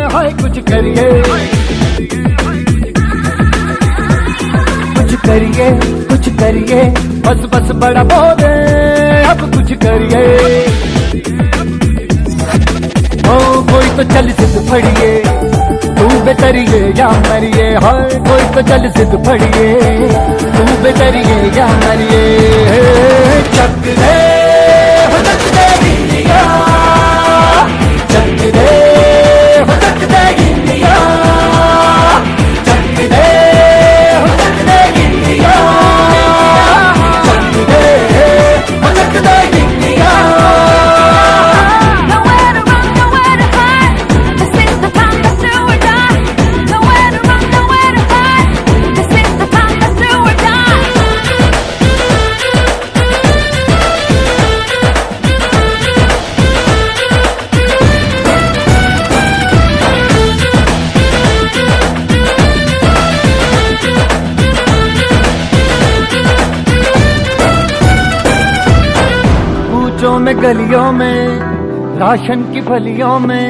हाय कुछ करिए, कुछ करिए, कुछ करिए, बस बस बड़ा बोले अब कुछ करिए। ओ कोई तो चल जिद फड़िए, तू बेतरिए या मरिए, हाय कोई तो चल जिद फड़िए, तू बेतरिए या मरिए। चक दे हो चक दे इंडिया, चक दे हो चक दे इंडिया, चक दे हो चक दे इंडिया, चक दे हो चक दे इंडिया। में गलियों में, राशन की फलियों में,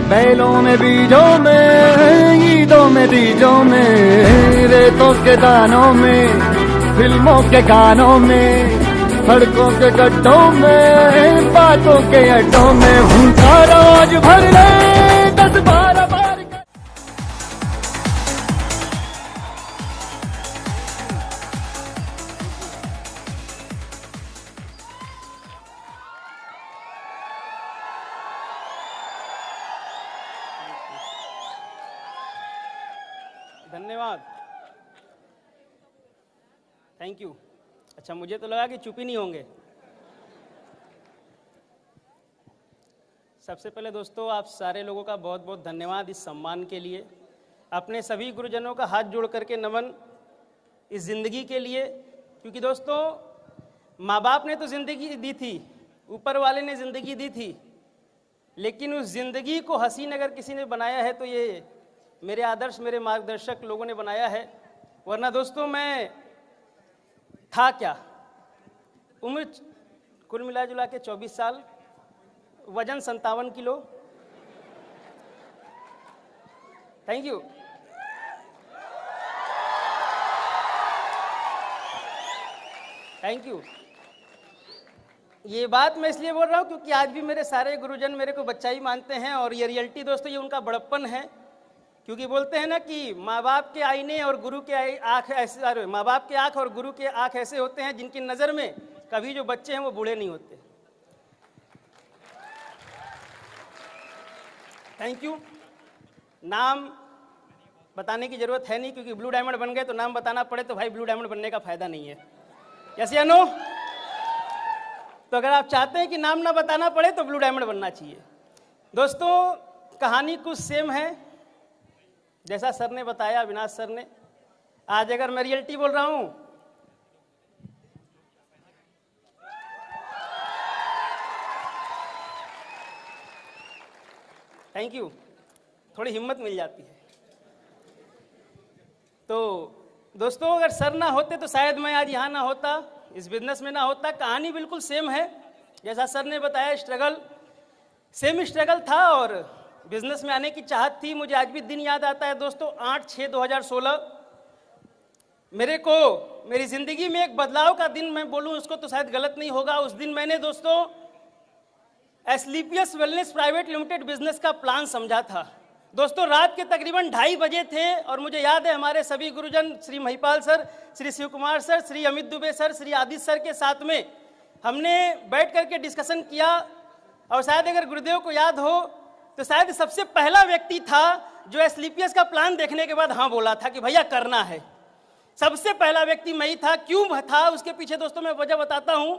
बैलों में बीजों में, ईदों में बीजों में, रेतों के दानों में, फिल्मों के गानों में, सड़कों के गड्ढों में, बातों के अड्डों में, भूखा रोज भर ले 10-12 बार। धन्यवाद, थैंक यू। अच्छा, मुझे तो लगा कि चुप ही नहीं होंगे। सबसे पहले दोस्तों, आप सारे लोगों का बहुत बहुत धन्यवाद इस सम्मान के लिए। अपने सभी गुरुजनों का हाथ जोड़ करके नमन इस ज़िंदगी के लिए, क्योंकि दोस्तों माँ बाप ने तो ज़िंदगी दी थी, ऊपर वाले ने ज़िंदगी दी थी, लेकिन उस ज़िंदगी को हसीन अगर किसी ने बनाया है तो ये मेरे आदर्श, मेरे मार्गदर्शक लोगों ने बनाया है। वरना दोस्तों मैं था क्या, उम्र कुल मिला जुला के 24 साल, वजन 57 kilo. Thank you. Thank you. ये बात मैं इसलिए बोल रहा हूँ क्योंकि आज भी मेरे सारे गुरुजन मेरे को बच्चा ही मानते हैं, और ये रियलिटी दोस्तों, ये उनका बड़प्पन है। क्योंकि बोलते हैं ना कि माँ बाप के आईने और गुरु के आँख ऐसे, माँ बाप के आँख और गुरु के आँख ऐसे होते हैं जिनकी नज़र में कभी जो बच्चे हैं वो बूढ़े नहीं होते। Thank you. नाम बताने की ज़रूरत है नहीं, क्योंकि ब्लू डायमंड बन गए तो नाम बताना पड़े तो भाई ब्लू डायमंड बनने का फ़ायदा नहीं है। यस या नो? तो अगर आप चाहते हैं कि नाम ना बताना पड़े तो ब्लू डायमंड बनना चाहिए। दोस्तों कहानी कुछ सेम है जैसा सर ने बताया, अविनाश सर ने। आज अगर मैं रियलिटी बोल रहा हूं, थैंक यू, थोड़ी हिम्मत मिल जाती है। तो दोस्तों अगर सर ना होते तो शायद मैं आज यहाँ ना होता, इस बिजनेस में ना होता। कहानी बिल्कुल सेम है जैसा सर ने बताया, स्ट्रगल सेम स्ट्रगल था और बिजनेस में आने की चाहत थी। मुझे आज भी दिन याद आता है दोस्तों, 8/6/2016 मेरे को मेरी ज़िंदगी में एक बदलाव का दिन मैं बोलूं उसको तो शायद गलत नहीं होगा। उस दिन मैंने दोस्तों एसलीपीएस वेलनेस प्राइवेट लिमिटेड बिजनेस का प्लान समझा था। दोस्तों रात के तकरीबन 2:30 बजे थे और मुझे याद है हमारे सभी गुरुजन Shri Mahipal sir, Shri Shiv Kumar sir, Shri Amit Dubey sir, Shri Aditya sir के साथ में हमने बैठ करके डिस्कशन किया। और शायद अगर गुरुदेव को याद हो तो शायद सबसे पहला व्यक्ति था जो एसलीपीएस का प्लान देखने के बाद हाँ बोला था कि भैया करना है। सबसे पहला व्यक्ति मैं ही था। क्यों था उसके पीछे दोस्तों मैं वजह बताता हूँ।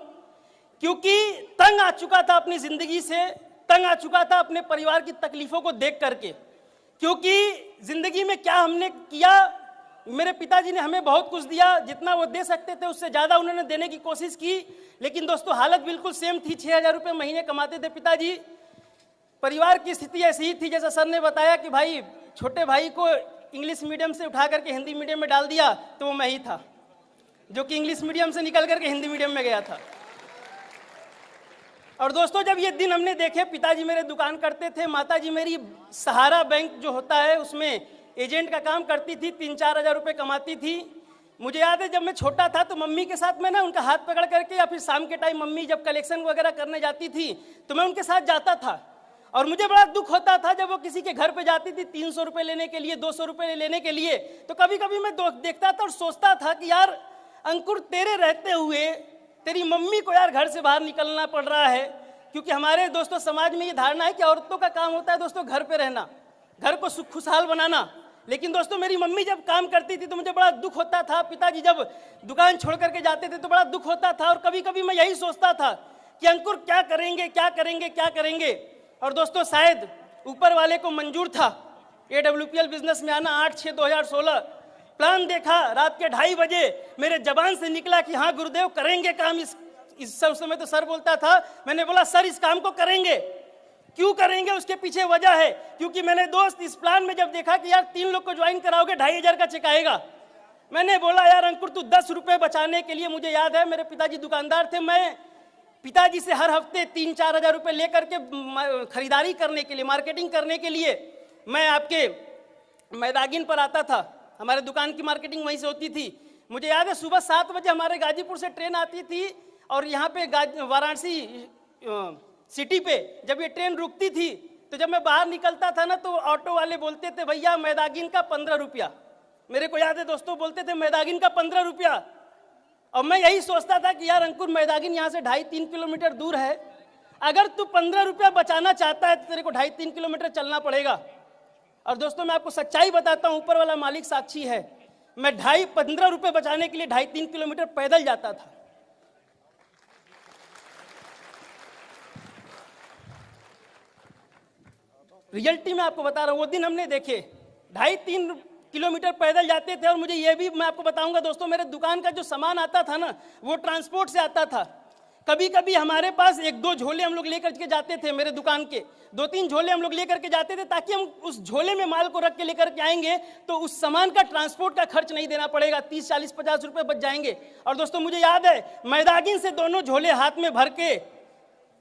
क्योंकि तंग आ चुका था अपनी ज़िंदगी से, तंग आ चुका था अपने परिवार की तकलीफ़ों को देख करके। क्योंकि ज़िंदगी में क्या हमने किया, मेरे पिताजी ने हमें बहुत कुछ दिया, जितना वो दे सकते थे उससे ज़्यादा उन्होंने देने की कोशिश की। लेकिन दोस्तों हालत बिल्कुल सेम थी। 6,000 रुपये महीने कमाते थे पिताजी। परिवार की स्थिति ऐसी ही थी जैसा सर ने बताया कि भाई छोटे भाई को इंग्लिश मीडियम से उठा करके हिंदी मीडियम में डाल दिया, तो वो मैं ही था जो कि इंग्लिश मीडियम से निकल करके हिंदी मीडियम में गया था। और दोस्तों जब ये दिन हमने देखे, पिताजी मेरे दुकान करते थे, माताजी मेरी सहारा बैंक जो होता है उसमें एजेंट का काम करती थी, 3-4 हज़ार रुपये कमाती थी। मुझे याद है जब मैं छोटा था तो मम्मी के साथ मैं ना उनका हाथ पकड़ करके, या फिर शाम के टाइम मम्मी जब कलेक्शन वगैरह करने जाती थी तो मैं उनके साथ जाता था। और मुझे बड़ा दुख होता था जब वो किसी के घर पे जाती थी 300 रुपये लेने के लिए, 200 रुपये लेने के लिए। तो कभी कभी मैं देखता था और सोचता था कि यार अंकुर, तेरे रहते हुए तेरी मम्मी को यार घर से बाहर निकलना पड़ रहा है। क्योंकि हमारे दोस्तों समाज में ये धारणा है कि औरतों का काम होता है दोस्तों घर पे रहना, घर को खुशहाल बनाना। लेकिन दोस्तों मेरी मम्मी जब काम करती थी तो मुझे बड़ा दुख होता था, पिताजी जब दुकान छोड़ करके जाते थे तो बड़ा दुख होता था। और कभी कभी मैं यही सोचता था कि अंकुर क्या करेंगे, क्या करेंगे, क्या करेंगे। और दोस्तों शायद ऊपर वाले को मंजूर था AWPL बिजनेस में आना। 8/6/2016 प्लान देखा, रात के 2:30 बजे मेरे जबान से निकला कि हाँ गुरुदेव करेंगे काम। इस समय तो सर बोलता था, मैंने बोला सर इस काम को करेंगे। क्यों करेंगे, उसके पीछे वजह है। क्योंकि मैंने दोस्त इस प्लान में जब देखा कि यार 3 लोग को ज्वाइन कराओगे 2,500 का चेक आएगा, मैंने बोला यार अंकुर तू 10 रुपये बचाने के लिए, मुझे याद है मेरे पिताजी दुकानदार थे, मैं पिताजी से हर हफ्ते 3-4 हज़ार रुपये लेकर के खरीदारी करने के लिए, मार्केटिंग करने के लिए मैं आपके मैदागिन पर आता था। हमारे दुकान की मार्केटिंग वहीं से होती थी। मुझे याद है सुबह 7 बजे हमारे गाजीपुर से ट्रेन आती थी और यहाँ पे वाराणसी सिटी पे जब ये ट्रेन रुकती थी तो जब मैं बाहर निकलता था ना तो ऑटो वाले बोलते थे भैया मैदागिन का 15 रुपया। मेरे को याद है दोस्तों बोलते थे मैदागिन का 15 रुपया। और मैं यही सोचता था कि यार अंकुर मैदागिन यहाँ से 2.5-3 किलोमीटर दूर है, अगर तू 15 रुपया बचाना चाहता है तो तेरे को 2.5-3 किलोमीटर चलना पड़ेगा। और दोस्तों मैं आपको सच्चाई बताता हूँ, ऊपर वाला मालिक साक्षी है, मैं 15 रुपये बचाने के लिए 2.5-3 किलोमीटर पैदल जाता था। रियलिटी में आपको बता रहा हूँ, वो दिन हमने देखे 2.5-3 किलोमीटर पैदल जाते थे। और मुझे ये भी मैं आपको बताऊंगा दोस्तों, मेरे दुकान का जो सामान आता था ना वो ट्रांसपोर्ट से आता था। कभी कभी हमारे पास 1-2 झोले हम लोग लेकर के जाते थे, मेरे दुकान के 2-3 झोले हम लोग लेकर के जाते थे, ताकि हम उस झोले में माल को रख के लेकर के आएंगे तो उस सामान का ट्रांसपोर्ट का खर्च नहीं देना पड़ेगा, 30, 40, 50 रुपये बच जाएंगे। और दोस्तों मुझे याद है मैदागिन से दोनों झोले हाथ में भर के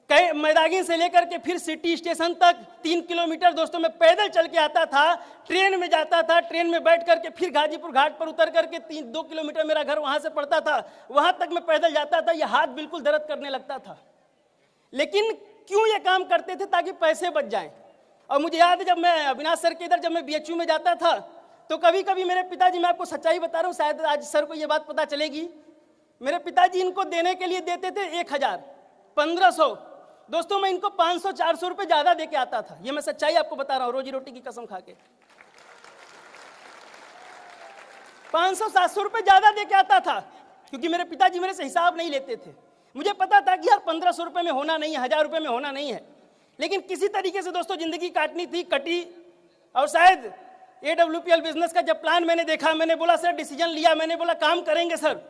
मैदागिन से लेकर के फिर सिटी स्टेशन तक 3 किलोमीटर दोस्तों मैं पैदल चल के आता था, ट्रेन में जाता था, ट्रेन में बैठ करके फिर गाजीपुर घाट पर उतर करके 2 किलोमीटर मेरा घर वहां से पड़ता था, वहां तक मैं पैदल जाता था। यह हाथ बिल्कुल दर्द करने लगता था। लेकिन क्यों ये काम करते थे? ताकि पैसे बच जाएं। और मुझे याद है जब मैं अविनाश सर के इधर जब मैं BHU में जाता था तो कभी कभी मेरे पिताजी, मैं आपको सच्चाई बता रहा हूँ, शायद आज सर को ये बात पता चलेगी, मेरे पिताजी इनको देने के लिए देते थे 1,000, 1,500। दोस्तों मैं इनको 500-400 रुपये ज्यादा दे के आता था। ये मैं सच्चाई आपको बता रहा हूँ, रोजी रोटी की कसम खा के 500-700 रुपये ज्यादा दे के आता था, क्योंकि मेरे पिताजी मेरे से हिसाब नहीं लेते थे। मुझे पता था कि यार 1,500 रुपये में होना नहीं है, 1,000 रुपये में होना नहीं है, लेकिन किसी तरीके से दोस्तों जिंदगी काटनी थी, कटी। और शायद AWPL बिजनेस का जब प्लान मैंने देखा, मैंने बोला सर डिसीजन लिया, मैंने बोला काम करेंगे सर।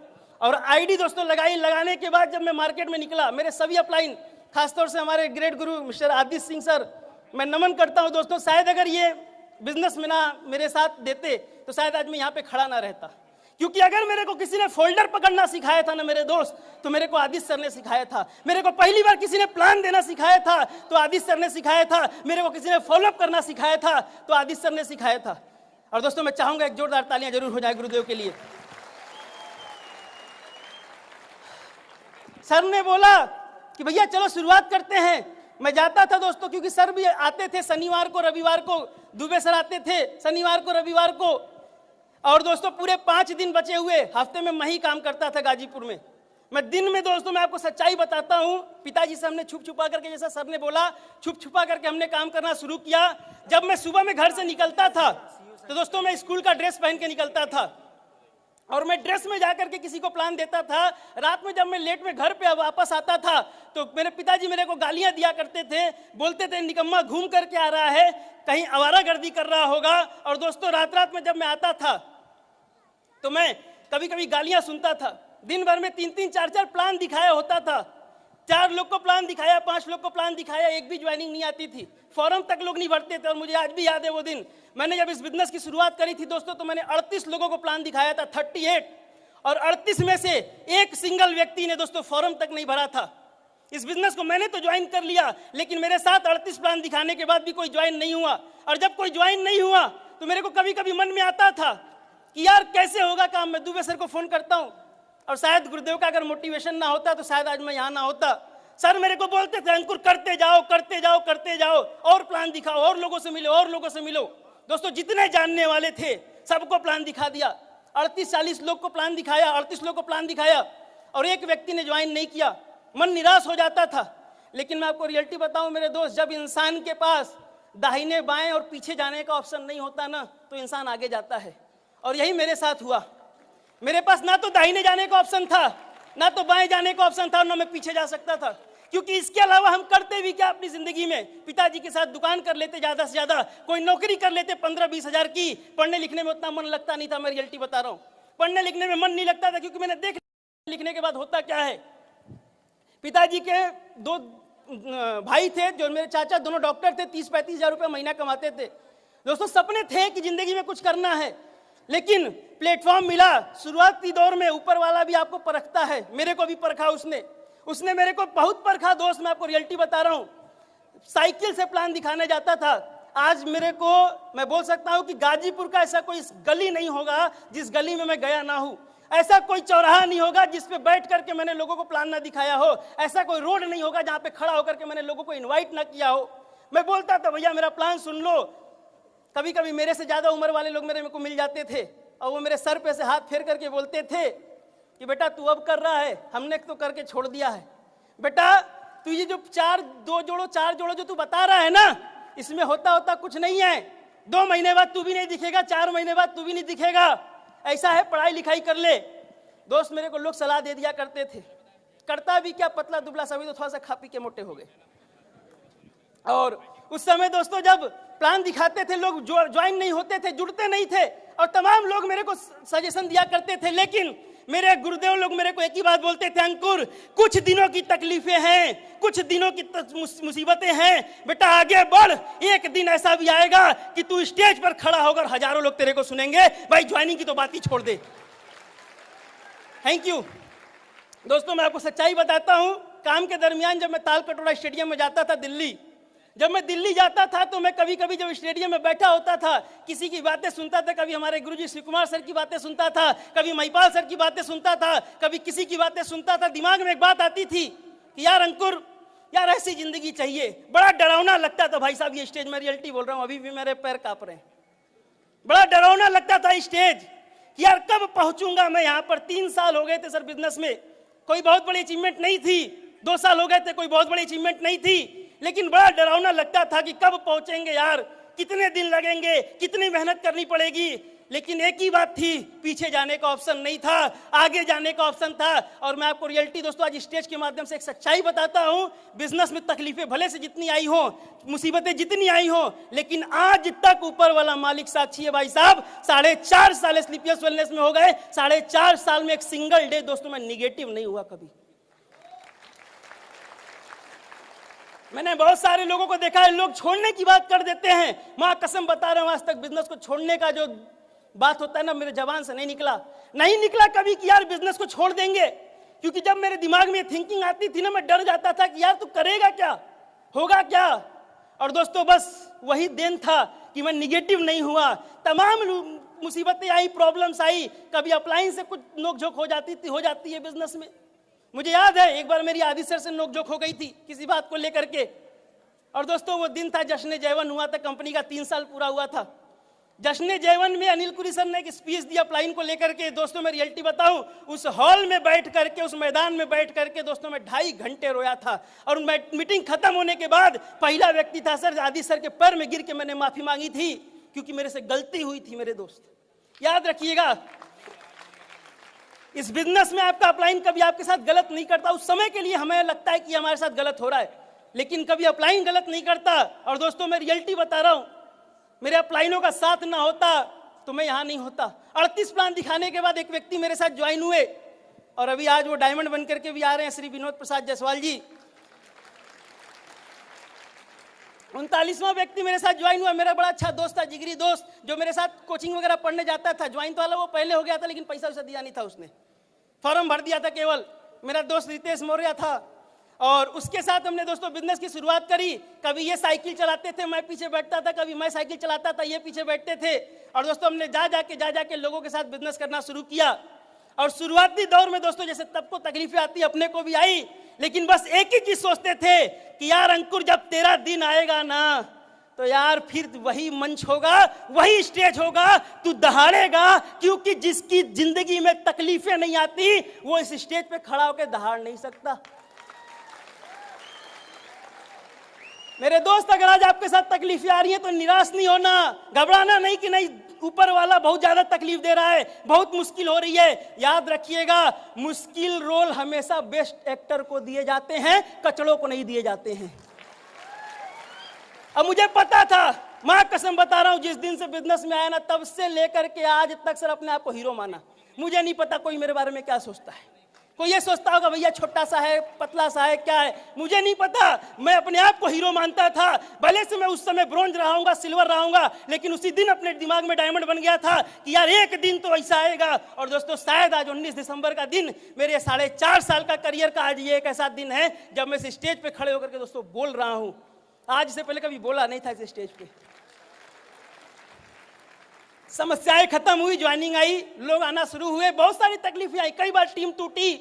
और ID दोस्तों लगाने के बाद जब मैं मार्केट में निकला, मेरे सभी अपलाइन, खासतौर से हमारे ग्रेट गुरु मिस्टर आदित्य सिंह सर, मैं नमन करता हूं दोस्तों। शायद अगर ये बिजनेस में ना मेरे साथ देते तो शायद आज मैं यहाँ पे खड़ा ना रहता। क्योंकि अगर मेरे को किसी ने फोल्डर पकड़ना सिखाया था ना मेरे दोस्त, तो मेरे को आदित्य सर ने सिखाया था। मेरे को पहली बार किसी ने प्लान देना सिखाया था तो आदित्य सर ने सिखाया था। मेरे को किसी ने फॉलोअप करना सिखाया था तो आदित्य सर ने सिखाया था। और दोस्तों मैं चाहूंगा एक जोरदार तालियां जरूर हो जाए गुरुदेव के लिए। सर ने बोला कि भैया चलो शुरुआत करते हैं। मैं जाता था दोस्तों, क्योंकि सर भी आते थे शनिवार को, रविवार को, दुबे सर आते थे शनिवार को, रविवार को। और दोस्तों पूरे 5 दिन बचे हुए हफ्ते में मैं ही काम करता था गाजीपुर में। मैं दिन में दोस्तों मैं आपको सच्चाई बताता हूँ, पिताजी से हमने छुप छुपा करके, जैसा सर ने बोला, छुप छुपा करके हमने काम करना शुरू किया। जब मैं सुबह में घर से निकलता था तो दोस्तों मैं स्कूल का ड्रेस पहन के निकलता था और मैं ड्रेस में जाकर के किसी को प्लान देता था। रात में जब मैं लेट में घर पे वापस आता था तो मेरे पिताजी मेरे को गालियां दिया करते थे, बोलते थे निकम्मा घूम करके आ रहा है, कहीं आवारागर्दी कर रहा होगा। और दोस्तों रात में जब मैं आता था तो मैं कभी कभी गालियां सुनता था। दिन भर में 3-3, 4-4 प्लान दिखाया होता था, 4 लोग को प्लान दिखाया, 5 लोग को प्लान दिखाया, एक भी ज्वाइनिंग नहीं आती थी, फॉर्म तक लोग नहीं भरते थे। और मुझे आज भी याद है वो दिन, मैंने जब इस बिजनेस की शुरुआत करी थी दोस्तों, तो मैंने 38 लोगों को प्लान दिखाया था, 38, और 38 में से एक सिंगल व्यक्ति ने दोस्तों फॉर्म तक नहीं भरा था। इस बिजनेस को मैंने तो ज्वाइन कर लिया, लेकिन मेरे साथ 38 प्लान दिखाने के बाद भी कोई ज्वाइन नहीं हुआ। और जब कोई ज्वाइन नहीं हुआ तो मेरे को कभी कभी मन में आता था कि यार कैसे होगा काम। मैं दुबे सर को फोन करता हूँ, और शायद गुरुदेव का अगर मोटिवेशन ना होता तो शायद आज मैं यहाँ ना होता। सर मेरे को बोलते थे अंकुर करते जाओ करते जाओ करते जाओ, और प्लान दिखाओ, और लोगों से मिलो, और लोगों से मिलो। दोस्तों जितने जानने वाले थे सबको प्लान दिखा दिया, 38-40 लोग को प्लान दिखाया, 38 लोग को प्लान दिखाया, और एक व्यक्ति ने ज्वाइन नहीं किया। मन निराश हो जाता था। लेकिन मैं आपको रियलिटी बताऊं मेरे दोस्त, जब इंसान के पास दाहिने बाएं और पीछे जाने का ऑप्शन नहीं होता ना, तो इंसान आगे जाता है। और यही मेरे साथ हुआ। मेरे पास ना तो दाहिने जाने का ऑप्शन था, ना तो बाएं जाने का ऑप्शन था, ना मैं पीछे जा सकता था। क्योंकि इसके अलावा हम करते भी क्या अपनी जिंदगी में? पिताजी के साथ दुकान कर लेते ज्यादा से ज्यादा, कोई नौकरी कर लेते 15-20 हजार की। पढ़ने लिखने में उतना मन लगता नहीं था, मैं रियलिटी बता रहा हूँ। पढ़ने लिखने में मन नहीं लगता था, क्योंकि मैंने देख लिखने के बाद होता क्या है। पिताजी के 2 भाई थे जो मेरे चाचा, दोनों डॉक्टर थे, 30-35 हजार रुपये महीना कमाते थे। दोस्तों सपने थे कि जिंदगी में कुछ करना है, लेकिन प्लेटफॉर्म मिला। शुरुआती दौर में ऊपर वाला भी आपको परखता है, मेरे को भी परखा उसने मेरे को बहुत परखा दोस्त। मैं आपको रियलिटी बता रहा हूँ। साइकिल से प्लान दिखाने जाता था। आज मेरे को मैं बोल सकता हूँ कि गाजीपुर का ऐसा कोई गली नहीं होगा जिस गली में मैं गया ना हूँ। ऐसा कोई चौराहा नहीं होगा जिस पे बैठ करके मैंने लोगों को प्लान ना दिखाया हो। ऐसा कोई रोड नहीं होगा जहाँ पे खड़ा होकर के मैंने लोगों को इनवाइट ना किया हो। मैं बोलता था भैया मेरा प्लान सुन लो। कभी कभी मेरे से ज्यादा उम्र वाले लोग मेरे को मिल जाते थे, और वो मेरे सर पे से हाथ फेर करके बोलते थे कि बेटा तू अब कर रहा है, हमने तो करके छोड़ दिया है। बेटा तू ये जो 4 जोड़ो जो तू बता रहा है ना, इसमें होता कुछ नहीं है। 2 महीने बाद तू भी नहीं दिखेगा, 4 महीने बाद तू भी नहीं दिखेगा। ऐसा है, पढ़ाई लिखाई कर ले। दोस्त मेरे को लोग सलाह दे दिया करते थे। करता भी क्या, पतला दुबला सभी तो थोड़ा सा खा पी के मोटे हो गए। और उस समय दोस्तों जब प्लान दिखाते थे लोग ज्वाइन नहीं होते थे, जुड़ते नहीं थे, और तमाम लोग मेरे को सजेशन दिया करते थे। लेकिन मेरे गुरुदेव लोग मेरे को एक ही बात बोलते थे, अंकुर कुछ दिनों की तकलीफें हैं, कुछ दिनों की मुसीबतें हैं, बेटा आगे बढ़। एक दिन ऐसा भी आएगा कि तू स्टेज पर खड़ा होकर हजारों लोग तेरे को सुनेंगे। भाई ज्वाइनिंग की तो बात ही छोड़ दे। थैंक यू दोस्तों। मैं आपको सच्चाई बताता हूं। काम के दरमियान जब मैं ताल कटोरा स्टेडियम में जाता था दिल्ली, जब मैं दिल्ली जाता था तो मैं कभी कभी जब स्टेडियम में बैठा होता था, किसी की बातें सुनता था। कभी हमारे गुरुजी शिव कुमार सर की बातें सुनता था, कभी महिपाल सर की बातें सुनता था, कभी किसी की बातें सुनता था। दिमाग में एक बात आती थी कि यार अंकुर, यार ऐसी जिंदगी चाहिए। बड़ा डरावना लगता था भाई साहब ये स्टेज में, रियलिटी बोल रहा हूँ, अभी भी मेरे पैर कांप रहे हैं। बड़ा डरावना लगता था स्टेज कि यार कब पहुंचूंगा मैं यहाँ पर। 3 साल हो गए थे सर बिजनेस में, कोई बहुत बड़ी अचीवमेंट नहीं थी। 2 साल हो गए थे, कोई बहुत बड़ी अचीवमेंट नहीं थी। लेकिन बड़ा डरावना लगता था कि कब पहुंचेंगे यार, कितने दिन लगेंगे, कितनी मेहनत करनी पड़ेगी। लेकिन एक ही बात थी, पीछे जाने का ऑप्शन नहीं था, आगे जाने का ऑप्शन था। और मैं आपको रियलिटी दोस्तों आज स्टेज के माध्यम से एक सच्चाई बताता हूं। बिजनेस में तकलीफें भले से जितनी आई हो, मुसीबतें जितनी आई हो, लेकिन आज तक ऊपर वाला मालिक साक्षी है भाई साहब। 4.5 साल स्लीपियस वेलनेस में हो गए। 4.5 साल में एक सिंगल डे दोस्तों मैं निगेटिव नहीं हुआ कभी। मैंने बहुत सारे लोगों को देखा है, लोग छोड़ने की बात कर देते हैं। मां कसम बता रहा हूं, आज तक बिजनेस को छोड़ने का जो बात होता है ना, मेरे जबान से नहीं निकला कभी कि यार बिजनेस को छोड़ देंगे। क्योंकि जब मेरे दिमाग में थिंकिंग आती थी ना, मैं डर जाता था कि यार तू करेगा क्या, होगा क्या। और दोस्तों बस वही दिन था कि मैं निगेटिव नहीं हुआ। तमाम मुसीबतें आई, प्रॉब्लम्स आई, कभी अपलाइन से कुछ नोकझोंक हो जाती है बिजनेस में। मुझे याद है एक बार मेरी आदि सर से नोकझोंक हो गई थी किसी बात को लेकर के। और दोस्तों वो दिन था जश्न जयवन हुआ था, कंपनी का 3 साल पूरा हुआ था। जश्न जयवन में अनिल पुरी सर ने एक स्पीच दिया प्लाइन को लेकर के। दोस्तों मैं रियलिटी बताऊं, उस हॉल में बैठ करके, उस मैदान में बैठ करके दोस्तों मैं 2.5 घंटे रोया था। और मीटिंग खत्म होने के बाद पहला व्यक्ति था सर, आदि सर के पैर में गिर के मैंने माफी मांगी थी, क्योंकि मेरे से गलती हुई थी। मेरे दोस्त याद रखिएगा, इस बिजनेस में आपका अपलाइन कभी आपके साथ गलत नहीं करता। उस समय के लिए हमें लगता है कि हमारे साथ गलत हो रहा है, लेकिन कभी अपलाइन गलत नहीं करता। और दोस्तों मैं रियलिटी बता रहा हूं, मेरे अपलाइनों का साथ ना होता तो मैं यहां नहीं होता। 38 प्लान दिखाने के बाद एक व्यक्ति मेरे साथ ज्वाइन हुए, और अभी आज वो डायमंड बन करके भी आ रहे हैं, श्री विनोद प्रसाद जायसवाल जी। 39वां व्यक्ति मेरे साथ ज्वाइन हुआ। मेरा बड़ा अच्छा दोस्त था, जिगरी दोस्त, जो मेरे साथ कोचिंग वगैरह पढ़ने जाता था। ज्वाइन तो वाला वो पहले हो गया था, लेकिन पैसा वैसा दिया नहीं था, उसने फॉर्म भर दिया था केवल। मेरा दोस्त रितेश मौर्य था। और उसके साथ हमने दोस्तों बिजनेस की शुरुआत करी। कभी ये साइकिल चलाते थे, मैं पीछे बैठता था, कभी मैं साइकिल चलाता था, ये पीछे बैठते थे। और दोस्तों हमने जा जाके लोगों के साथ बिजनेस करना शुरू किया। और शुरुआती दौर में दोस्तों जैसे तब को तकलीफें आती, अपने को भी आई, लेकिन बस एक ही चीज सोचते थे कि यार अंकुर, जब तेरा दिन आएगा ना तो यार फिर वही मंच होगा, वही स्टेज होगा, तू दहाड़ेगा, क्योंकि जिसकी जिंदगी में तकलीफें नहीं आती वो इस स्टेज पे खड़ा होकर दहाड़ नहीं सकता। मेरे दोस्त, अगर आज आपके साथ तकलीफें आ रही हैं तो निराश नहीं होना, घबराना नहीं कि नहीं ऊपर वाला बहुत ज्यादा तकलीफ दे रहा है, बहुत मुश्किल हो रही है। याद रखिएगा, मुश्किल रोल हमेशा बेस्ट एक्टर को दिए जाते हैं, कचड़ों को नहीं दिए जाते हैं। अब मुझे पता था, मां कसम बता रहा हूं, जिस दिन से बिजनेस में आया ना तब से लेकर के आज तक सर अपने आप को हीरो माना। मुझे नहीं पता कोई मेरे बारे में क्या सोचता है, कोई ये सोचता होगा भैया छोटा सा है, पतला सा है, क्या है, मुझे नहीं पता। मैं अपने आप को हीरो मानता था। भले से मैं उस समय ब्रोंज रहाऊंगा, सिल्वर रहाऊंगा, लेकिन उसी दिन अपने दिमाग में डायमंड बन गया था कि यार एक दिन तो ऐसा आएगा। और दोस्तों शायद आज 19 दिसंबर का दिन, मेरे 4.5 साल का करियर का आज ये एक ऐसा दिन है जब मैं इस स्टेज पे खड़े होकर के दोस्तों बोल रहा हूं। आज से पहले कभी बोला नहीं था इस स्टेज पे। समस्याएं खत्म हुई, ज्वाइनिंग आई, लोग आना शुरू हुए, बहुत सारी तकलीफें आई, कई बार टीम टूटी,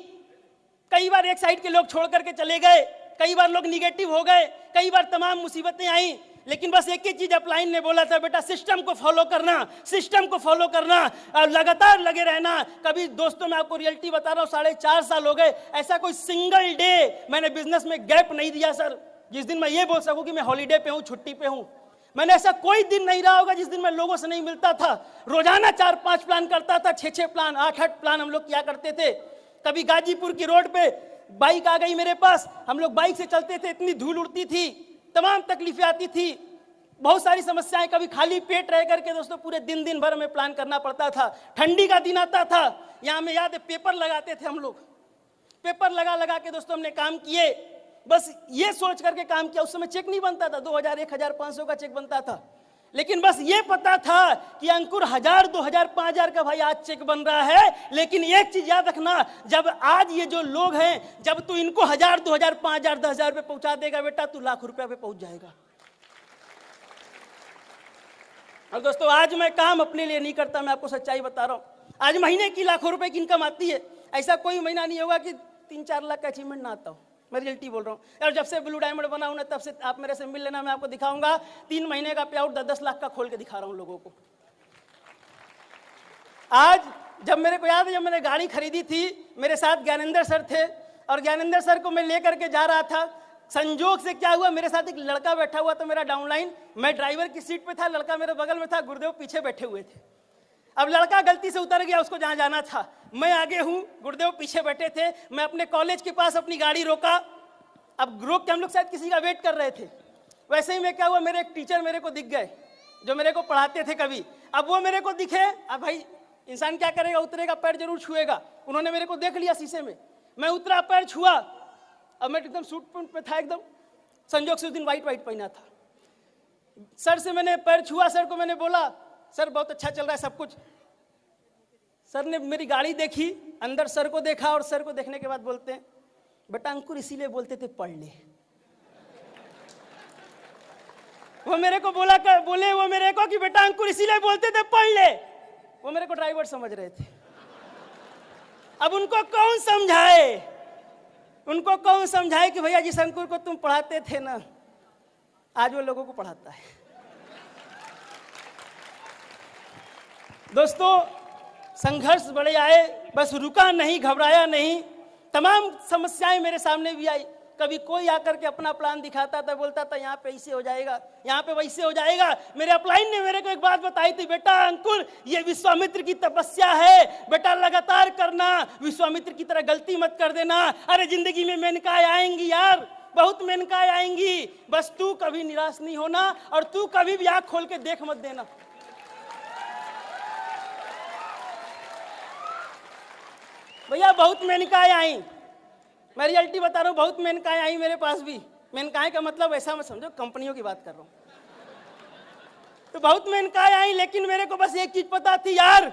कई बार एक साइड के लोग छोड़ करके चले गए, कई बार लोग निगेटिव हो गए, कई बार तमाम मुसीबतें आई, लेकिन बस एक ही चीज अपलाइन ने बोला था, बेटा सिस्टम को फॉलो करना, सिस्टम को फॉलो करना और लगातार लगे रहना। कभी दोस्तों मैं आपको रियलिटी बता रहा हूँ, 4.5 साल हो गए, ऐसा कोई सिंगल डे मैंने बिजनेस में गैप नहीं दिया सर, जिस दिन मैं ये बोल सकूं कि मैं हॉलीडे पे हूं, छुट्टी पे हूं। मैंने ऐसा कोई दिन नहीं रहा होगा जिस दिन मैं लोगों से नहीं मिलता था। रोजाना 4-5 प्लान करता था, 6-6 प्लान, 8-8 प्लान हम लोग किया करते थे। कभी गाजीपुर की रोड पे बाइक आ गई मेरे पास, हम लोग बाइक से चलते थे, इतनी धूल उड़ती थी, तमाम तकलीफें आती थी, बहुत सारी समस्याएं। कभी खाली पेट रह करके दोस्तों पूरे दिन भर में प्लान करना पड़ता था। ठंडी का दिन आता था, यहाँ में याद है पेपर लगाते थे हम लोग, पेपर लगा के दोस्तों हमने काम किए, बस ये सोच करके काम किया। उस समय चेक नहीं बनता था, 2000, 1500 का चेक बनता था, लेकिन बस ये पता था कि अंकुर 1000, 2000, 5000 का भाई आज चेक बन रहा है। लेकिन एक चीज याद रखना, जब आज ये जो लोग हैं, जब तू इनको 1000, 2000, 5000, 10,000 रुपये पहुंचा देगा बेटा, तू लाख रुपया पे पहुंच जाएगा। और दोस्तों आज मैं काम अपने लिए नहीं करता, मैं आपको सच्चाई बता रहा हूं। आज महीने की लाखों रुपए की इनकम आती है, ऐसा कोई महीना नहीं होगा कि 3-4 लाख का अचीवमेंट ना आता हो। मैं रियलिटी बोल रहा हूँ। और जब से ब्लू डायमंड बना हूं ना, तब से आप मेरे से मिल लेना, मैं आपको दिखाऊंगा 3 महीने का पे आउट 10-10 लाख का खोल के दिखा रहा हूं लोगों को। आज जब मेरे को याद है, जब मैंने गाड़ी खरीदी थी, मेरे साथ ज्ञानेंद्र सर थे, और ज्ञानेंद्र सर को मैं लेकर के जा रहा था। संजोग से क्या हुआ, मेरे साथ एक लड़का बैठा हुआ था मेरा डाउनलाइन, मैं ड्राइवर की सीट पे था, लड़का मेरे बगल में था, गुरुदेव पीछे बैठे हुए थे। अब लड़का गलती से उतर गया, उसको जहां जाना था, मैं आगे हूं, गुरुदेव पीछे बैठे थे। मैं अपने कॉलेज के पास अपनी गाड़ी रोका, अब रोक के हम लोग शायद किसी का वेट कर रहे थे। वैसे ही मैं क्या हुआ, मेरे एक टीचर मेरे को दिख गए जो मेरे को पढ़ाते थे कभी। अब वो मेरे को दिखे, अब भाई इंसान क्या करेगा, उतरेगा पैर जरूर छुएगा। उन्होंने मेरे को देख लिया शीशे में, मैं उतरा, पैर छुआ, अब मैं एकदम सूट पैंट पे था, एकदम संजोग से उस दिन वाइट पहना था। सर से मैंने पैर छुआ, सर को मैंने बोला सर बहुत अच्छा चल रहा है सब कुछ। सर ने मेरी गाड़ी देखी, अंदर सर को देखा, और सर को देखने के बाद बोलते हैं, बेटा अंकुर इसीलिए बोलते थे पढ़ ले। वो मेरे को बोले वो मेरे को कि बेटा अंकुर इसीलिए बोलते थे पढ़ ले। वो मेरे को ड्राइवर समझ रहे थे। अब उनको कौन समझाए कि भैया जिस अंकुर को तुम पढ़ाते थे ना, आज वो लोगों को पढ़ाता है। दोस्तों संघर्ष बड़े आए, बस रुका नहीं, घबराया नहीं। तमाम समस्याएं मेरे सामने भी आई। कभी कोई आकर के अपना प्लान दिखाता था, बोलता था यहाँ पे ऐसे हो जाएगा, यहाँ पे वैसे हो जाएगा। मेरे अपलाइन ने मेरे को एक बात बताई थी, बेटा अंकुर ये विश्वामित्र की तपस्या है, बेटा लगातार करना, विश्वामित्र की तरह गलती मत कर देना। अरे जिंदगी में मेनकाएं आएंगी यार, बहुत मेनकाएं आएंगी, बस तू कभी निराश नहीं होना, और तू कभी भी आँख खोल के देख मत देना। भैया बहुत मेनकाएं आई, मैं रियलिटी बता रहा हूँ, बहुत मेनकाएं आई मेरे पास भी। मेनकाएं का मतलब ऐसा मत समझो, कंपनियों की बात कर रहा हूँ। तो बहुत मेनकाएं आई, लेकिन मेरे को बस एक चीज पता थी यार,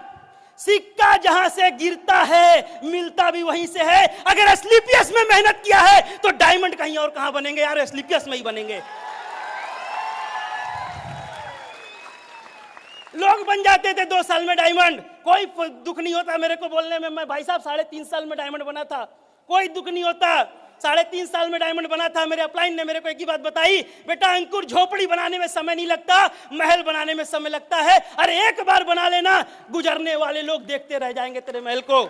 सिक्का जहां से गिरता है मिलता भी वहीं से है। अगर एसलीपीएस में मेहनत किया है तो डायमंड कहीं और कहां बनेंगे यार, एसलीपीएस में ही बनेंगे। लोग बन जाते थे 2 साल में डायमंड, कोई दुख नहीं होता मेरे को बोलने में। मैं भाई साहब 3.5 साल में डायमंड बना था, कोई दुख नहीं होता। 3.5 साल में डायमंड बना था। मेरे अपलाइन ने मेरे को एक ही बात बताई, बेटा अंकुर झोपड़ी बनाने में समय नहीं लगता, महल बनाने में समय लगता है। अरे एक बार बना लेना, गुजरने वाले लोग देखते रह जाएंगे तेरे महल को।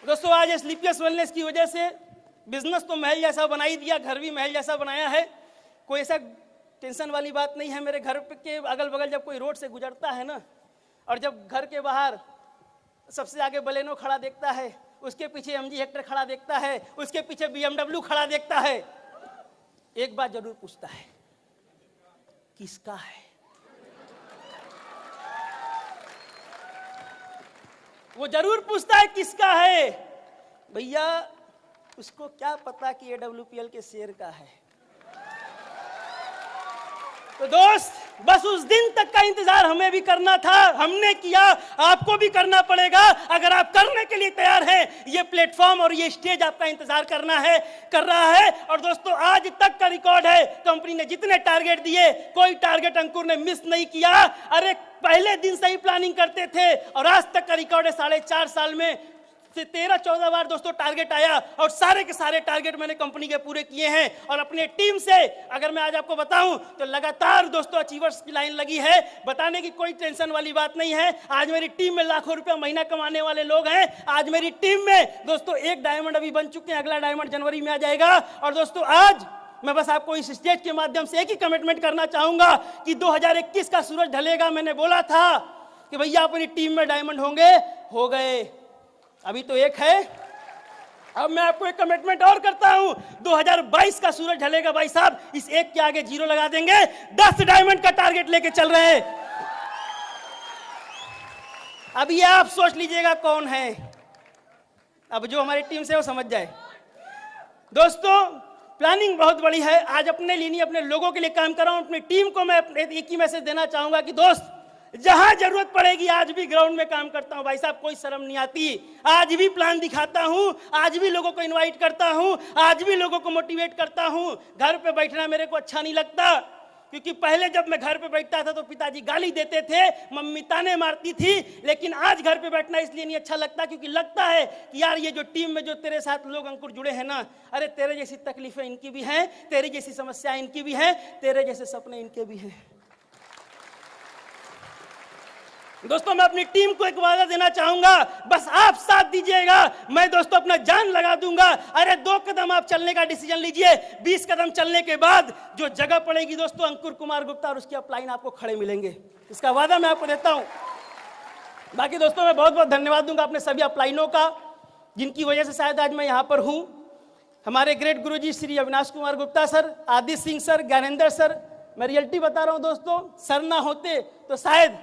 दोस्तों आज एसलीपीएस वेलनेस की वजह से बिजनेस तो महल जैसा बना ही दिया, घर भी महल जैसा बनाया है। कोई ऐसा टेंशन वाली बात नहीं है। मेरे घर के अगल बगल जब कोई रोड से गुजरता है ना, और जब घर के बाहर सबसे आगे बलेनो खड़ा देखता है, उसके पीछे एमजी हेक्टर खड़ा देखता है, उसके पीछे बीएमडब्ल्यू खड़ा देखता है, एक बात जरूर पूछता है, किसका है? वो जरूर पूछता है किसका है। भैया उसको क्या पता कि एडब्ल्यूपीएल के शेयर का है। तो दोस्त बस उस दिन तक का इंतजार हमें भी करना था, हमने किया, आपको भी करना पड़ेगा। अगर आप करने के लिए तैयार हैं, ये प्लेटफॉर्म और ये स्टेज आपका इंतजार कर रहा है। और दोस्तों आज तक का रिकॉर्ड है, कंपनी ने जितने टारगेट दिए कोई टारगेट अंकुर ने मिस नहीं किया। अरे पहले दिन से ही प्लानिंग करते थे और आज तक का रिकॉर्ड है 4.5 साल में से 13-14 बार दोस्तों टारगेट आया और सारे के सारे टारगेट मैंने कंपनी के पूरे किए हैं। और अपने टीम से अगर मैं आज आपको बताऊं तो लगातार दोस्तों अचीवर्स की लाइन लगी है। बताने की कोई टेंशन वाली बात नहीं है। आज मेरी टीम में लाखों रुपया महीना कमाने वाले लोग हैं। आज मेरी टीम में दोस्तों 1 डायमंड अभी बन चुके हैं, अगला डायमंड जनवरी में आ जाएगा। और दोस्तों आज मैं बस आपको इस स्टेज के माध्यम से एक ही कमिटमेंट करना चाहूंगा कि 2021 का सूरज ढलेगा। मैंने बोला था कि भैया अपनी टीम में डायमंड होंगे, हो गए। अभी तो 1 है, अब मैं आपको एक कमिटमेंट और करता हूं, 2022 का सूरज ढलेगा भाई साहब, इस 1 के आगे 0 लगा देंगे, 10 डायमंड का टारगेट लेके चल रहे हैं। अब ये आप सोच लीजिएगा कौन है, अब जो हमारी टीम से वो समझ जाए। दोस्तों प्लानिंग बहुत बड़ी है। आज अपने लिए नहीं अपने लोगों के लिए काम कर रहा हूं। अपनी टीम को मैं एक ही मैसेज देना चाहूंगा कि दोस्त जहां जरूरत पड़ेगी आज भी ग्राउंड में काम करता हूं भाई साहब, कोई शर्म नहीं आती। आज भी प्लान दिखाता हूं, आज भी लोगों को इनवाइट करता हूं, आज भी लोगों को मोटिवेट करता हूं। घर पे बैठना मेरे को अच्छा नहीं लगता, क्योंकि पहले जब मैं घर पे बैठता था तो पिताजी गाली देते थे, मम्मी ताने मारती थी। लेकिन आज घर पे बैठना इसलिए नहीं अच्छा लगता क्योंकि लगता है कि यार ये जो टीम में जो तेरे साथ लोग अंकुर जुड़े हैं ना, अरे तेरे जैसी तकलीफें इनकी भी हैं, तेरी जैसी समस्याएं इनकी भी हैं, तेरे जैसे सपने इनके भी हैं। दोस्तों मैं अपनी टीम को एक वादा देना चाहूंगा, बस आप साथ दीजिएगा, मैं दोस्तों अपना जान लगा दूंगा। अरे 2 कदम आप चलने का डिसीजन लीजिए, 20 कदम चलने के बाद जो जगह पड़ेगी दोस्तों अंकुर कुमार गुप्ता और उसकी अपलाइन आपको खड़े मिलेंगे, इसका वादा मैं आपको देता हूं। बाकी दोस्तों मैं बहुत बहुत धन्यवाद दूंगा अपने सभी अपलाइनों का, जिनकी वजह से शायद आज मैं यहाँ पर हूँ। हमारे great guruji Shri Avinash Kumar Gupta sir, Aditya Singh sir, Gyanendra sir, मैं रियलिटी बता रहा हूँ दोस्तों, सर ना होते तो शायद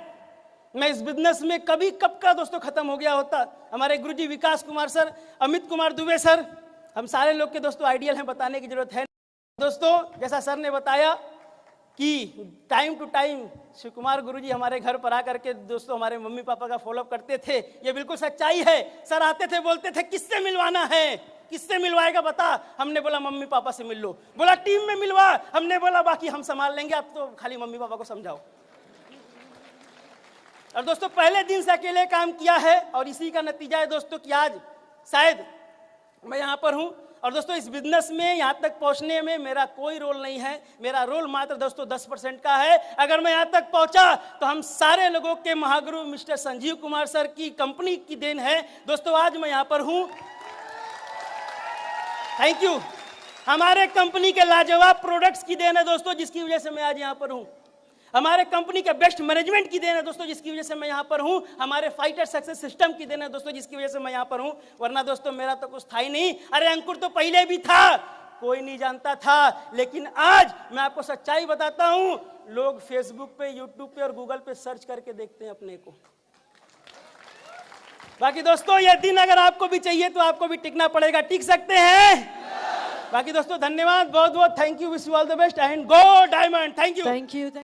मैं इस बिजनेस में कब का दोस्तों खत्म हो गया होता। हमारे गुरुजी विकास कुमार सर, अमित कुमार दुबे सर, हम सारे लोग के दोस्तों आइडियल हैं, बताने की जरूरत है। दोस्तों जैसा सर ने बताया कि time to time Shiv Kumar guruji हमारे घर पर आकर के दोस्तों हमारे मम्मी पापा का फॉलोअप करते थे, ये बिल्कुल सच्चाई है। सर आते थे, बोलते थे किससे मिलवाना है, किससे मिलवाएगा बता। हमने बोला मम्मी पापा से मिल लो, बोला टीम में मिलवा, हमने बोला बाकी हम संभाल लेंगे, अब तो खाली मम्मी पापा को समझाओ। और दोस्तों पहले दिन से अकेले काम किया है और इसी का नतीजा है दोस्तों कि आज शायद मैं यहाँ पर हूँ। और दोस्तों इस बिजनेस में यहाँ तक पहुँचने में मेरा कोई रोल नहीं है, मेरा रोल मात्र दोस्तों 10% का है। अगर मैं यहाँ तक पहुँचा तो हम सारे लोगों के महागुरु मिस्टर संजीव कुमार सर की कंपनी की देन है। दोस्तों आज मैं यहाँ पर हूँ, थैंक यू। हमारे कंपनी के लाजवाब प्रोडक्ट्स की देन है दोस्तों, जिसकी वजह से मैं आज यहाँ पर हूँ। हमारे कंपनी के बेस्ट मैनेजमेंट की देन है दोस्तों, जिसकी वजह से मैं यहाँ पर हूँ। हमारे फाइटर सक्सेस सिस्टम की देन है दोस्तों, जिसकी वजह से मैं यहाँ पर हूँ। वरना दोस्तों मेरा तो कुछ था ही नहीं। अरे अंकुर तो पहले भी था, कोई नहीं जानता था, लेकिन आज मैं आपको सच्चाई बताता हूँ, लोग फेसबुक पे, यूट्यूब पे और गूगल पे सर्च करके देखते हैं अपने को। बाकी दोस्तों ये दिन अगर आपको भी चाहिए तो आपको भी टिकना पड़ेगा, टिक सकते हैं। बाकी दोस्तों धन्यवाद, बहुत बहुत thank you, wish you all the best and go diamond. Thank you.